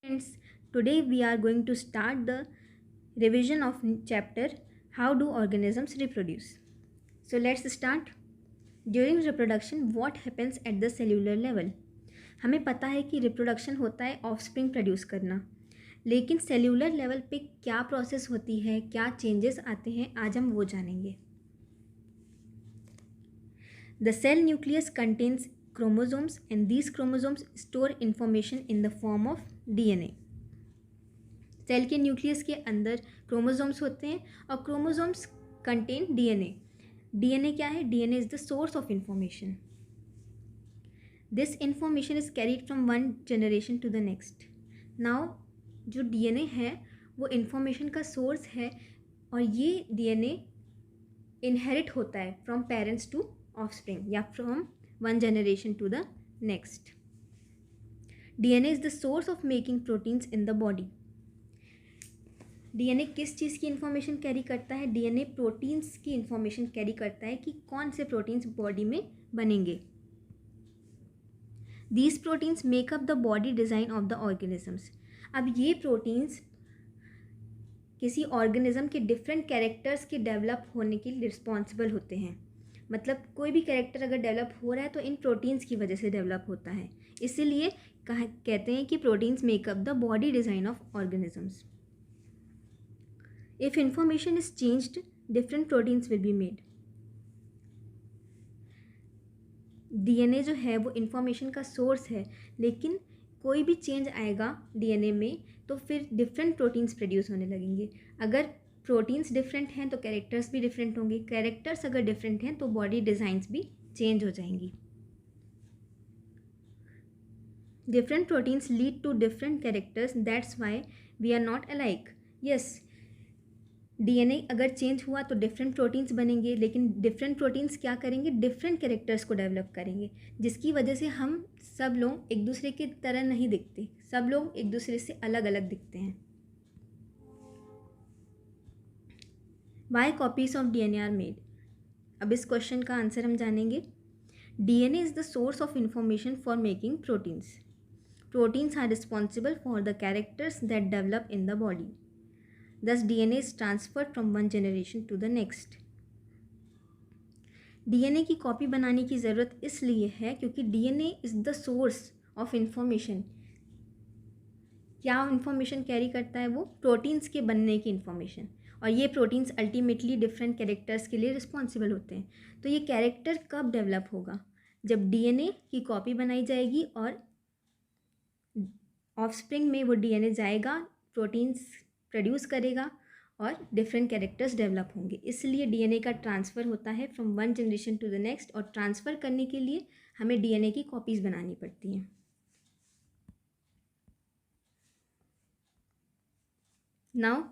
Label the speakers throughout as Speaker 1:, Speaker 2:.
Speaker 1: Friends, today we are going to start the revision of chapter How Do Organisms Reproduce. So let's start. During reproduction, what happens at the cellular level? हमें पता है कि reproduction होता है offspring produce करना, लेकिन cellular level पे क्या प्रोसेस होती है, क्या चेंजेस आते हैं, आज हम वो जानेंगे. The cell nucleus contains chromosomes and these chromosomes store information in the form of DNA. Cell के न्यूक्लियस के अंदर क्रोमोसोम्स होते हैं और क्रोमोसोम्स कंटेन डीएनए. डीएनए क्या है? DNA is the source of information. This information is carried from one generation to the next. Now जो DNA है वो इंफॉर्मेशन का सोर्स है और ये डीएनए इनहेरिट होता है फ्रॉम पेरेंट्स टू ऑफस्प्रिंग या from one generation to the next. DNA is the source of making proteins in the body. DNA किस चीज़ की इन्फॉर्मेशन कैरी करता है? डीएनए प्रोटीन्स की इन्फॉर्मेशन कैरी करता है कि कौन से प्रोटीन्स बॉडी में बनेंगे. These proteins make up the body design of the organisms. अब ये प्रोटीन्स किसी ऑर्गेनिज्म के डिफरेंट कैरेक्टर्स के डेवलप होने के लिए रिस्पॉन्सिबल होते हैं. मतलब कोई भी कैरेक्टर अगर डेवलप हो रहा है तो इन प्रोटीन्स की वजह से डेवलप होता है. इसीलिए कहते हैं कि proteins make up the body design of organisms. If information is changed, different proteins will be made. DNA जो है वो इंफॉर्मेशन का सोर्स है, लेकिन कोई भी चेंज आएगा डीएनए में तो फिर डिफरेंट प्रोटीन्स प्रोड्यूस होने लगेंगे. अगर प्रोटीन्स डिफरेंट हैं तो कैरेक्टर्स भी डिफरेंट होंगे. कैरेक्टर्स अगर डिफरेंट हैं तो बॉडी डिज़ाइंस भी चेंज हो जाएंगी. Different proteins lead to different characters. That's why we are not alike. Yes, DNA अगर चेंज हुआ तो डिफरेंट प्रोटीन्स बनेंगे, लेकिन डिफरेंट प्रोटीन्स क्या करेंगे? डिफरेंट कैरेक्टर्स को डेवलप करेंगे, जिसकी वजह से हम सब लोग एक दूसरे की तरह नहीं दिखते. सब लोग एक दूसरे से अलग अलग दिखते हैं. Why copies of DNA are made? अब इस क्वेश्चन का आंसर हम जानेंगे. DNA is the source of information for making proteins. Proteins are responsible for the characters that develop in the body. Thus, DNA is transferred from one generation to the next. DNA की copy बनाने की ज़रूरत इसलिए है क्योंकि DNA is the source of information. क्या information carry करता है वो? प्रोटीन्स के बनने की इंफॉर्मेशन. और ये प्रोटीन्स अल्टीमेटली डिफरेंट कैरेक्टर्स के लिए रिस्पॉन्सिबल होते हैं. तो ये कैरेक्टर कब डेवलप होगा? जब डीएनए की कॉपी बनाई जाएगी और ऑफस्प्रिंग में वो डीएनए जाएगा, प्रोटीन्स प्रोड्यूस करेगा और डिफरेंट कैरेक्टर्स डेवलप होंगे. इसलिए डीएनए का ट्रांसफ़र होता है from one generation to the next, और ट्रांसफ़र करने के लिए हमें डीएनए की कॉपीज़ बनानी पड़ती हैं. Now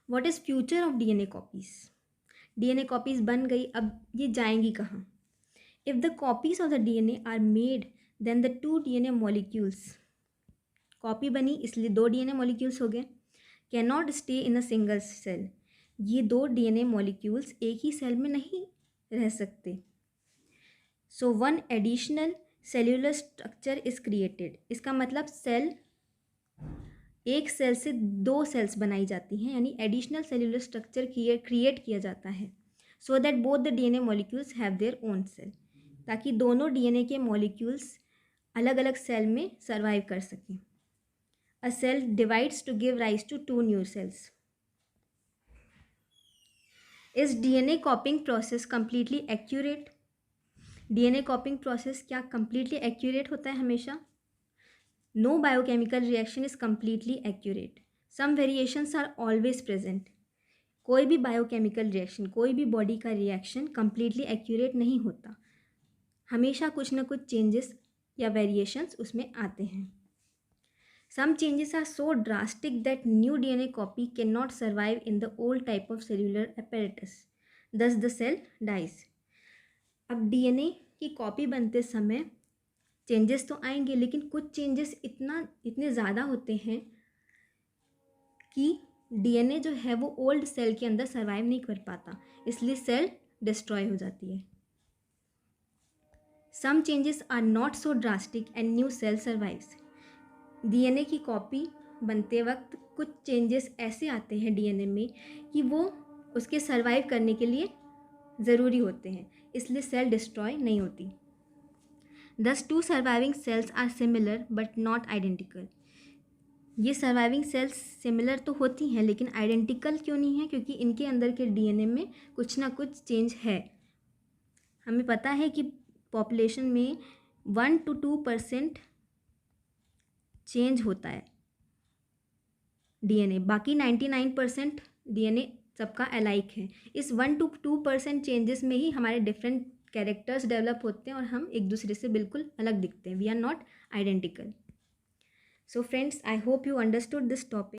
Speaker 1: what is future of DNA copies? DNA copies बन गई, अब ये जाएंगी कहाँ? If the copies of the DNA are made then the two DNA molecules. Copy बनी इसलिए दो डीएनए मॉलिक्यूल्स हो गए. Cannot stay in a single cell. ये दो डीएनए मॉलिक्यूल्स एक ही सेल में नहीं रह सकते. So one additional cellular structure is created. इसका मतलब सेल, एक सेल से दो सेल्स बनाई जाती हैं, यानी एडिशनल सेल्यूलर स्ट्रक्चर क्रिएट किया जाता है. So that both the DNA molecules have their own cell. ताकि दोनों डीएनए के मॉलिक्यूल्स अलग अलग सेल में सर्वाइव कर सकें. A cell divides to give rise to two new cells. Is DNA copying process completely accurate? DNA copying process क्या completely accurate होता है हमेशा? No biochemical reaction is completely accurate. Some variations are always present. कोई भी biochemical reaction, कोई भी body का reaction completely accurate नहीं होता. हमेशा कुछ ना कुछ changes या variations उसमें आते हैं. Some changes are so drastic that new DNA copy cannot survive in the old type of cellular apparatus. Thus the cell dies. अब डीएनए की कॉपी बनते समय चेंजेस तो आएंगे, लेकिन कुछ चेंजेस इतने ज़्यादा होते हैं कि डीएनए जो है वो ओल्ड सेल के अंदर सर्वाइव नहीं कर पाता, इसलिए सेल डिस्ट्रॉय हो जाती है. Some changes are not so drastic and new cell survives. DNA की कॉपी बनते वक्त कुछ चेंजेस ऐसे आते हैं डीएनए में कि वो उसके सर्वाइव करने के लिए ज़रूरी होते हैं, इसलिए सेल डिस्ट्रॉय नहीं होती। Thus two surviving cells are similar but not identical। ये सर्वाइविंग सेल्स सिमिलर तो होती हैं लेकिन आइडेंटिकल क्यों नहीं है? क्योंकि इनके अंदर के डीएनए में कुछ ना कुछ चेंज है। हमें पता है कि पॉपुलेशन में 1 to 2% चेंज होता है डीएनए, बाकी 99% डीएनए सबका अलाइक है। इस 1 to 2% चेंजेस में ही हमारे डिफरेंट कैरेक्टर्स डेवलप होते हैं और हम एक दूसरे से बिल्कुल अलग दिखते हैं। We are not identical. So friends, I hope you understood this topic.